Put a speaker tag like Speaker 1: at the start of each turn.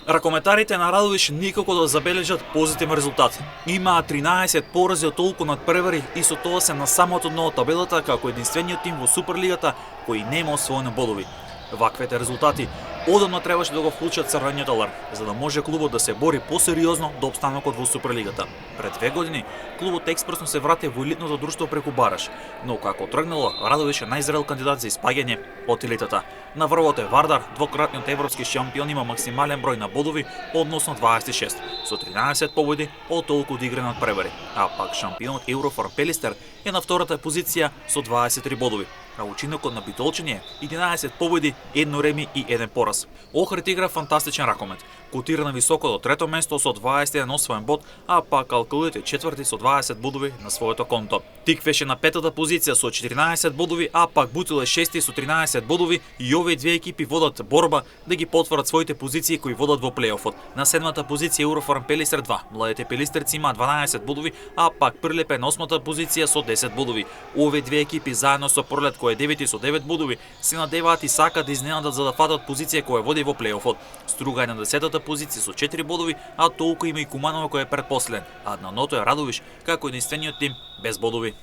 Speaker 1: Ракометарите на Радовиш никако да забележат позитивен резултат. Имаа 13 порази од толку надпревари и со тоа се на самото дно од табелата како единствениот тим во Суперлигата кој нема освоени бодови. Ваквите резултати одамна требаше да го вклучат црвениот аларм, за да може клубот да се бори посериозно до опстанокот во Суперлигата. Пред 2 години клубот експресно се врати во елитното друштво преку бараж, но како тргнало, Радовиш е најзрел кандидат за испаѓање од елитата. На врвот е Вардар, двократниот европски шампион, има максимален број на бодови, односно 26, со 13 победи од толку одиграни надпревари, а пак шампионот Еврофарм Пелистер е на втората позиција со 23 бодови. А учинокот на Битолчани е 11 победи, 1 реми и 1 пораз. Охрид игра фантастичен ракомет, котира на високо до трето место со 21 освоен бод, а пак Алкалуит е четврти со 20 бодови на своето конто. Тиквеше на петата позиција со 14 бодови, а пак Бутил е шести со 13 бодови и овие две екипи водат борба да ги потврдат своите позиции кои водат во плейофот. На седмата позиција Еврофарм Пелистер 2. Младите пелистерци имаат 12 бодови, а пак Прилеп е на осмата позиција со 10 бодови. Овие две екипи заедно со Пролет кој е девети со 9 бодови се надеваат и сакаат да изненадат за да фатат позиција која води во плейофот. Струга е на 10-та позиција со 4 бодови, а толку има и Куманово кој е предпоследен, а дното е Радовиш како единствениот тим без бодови.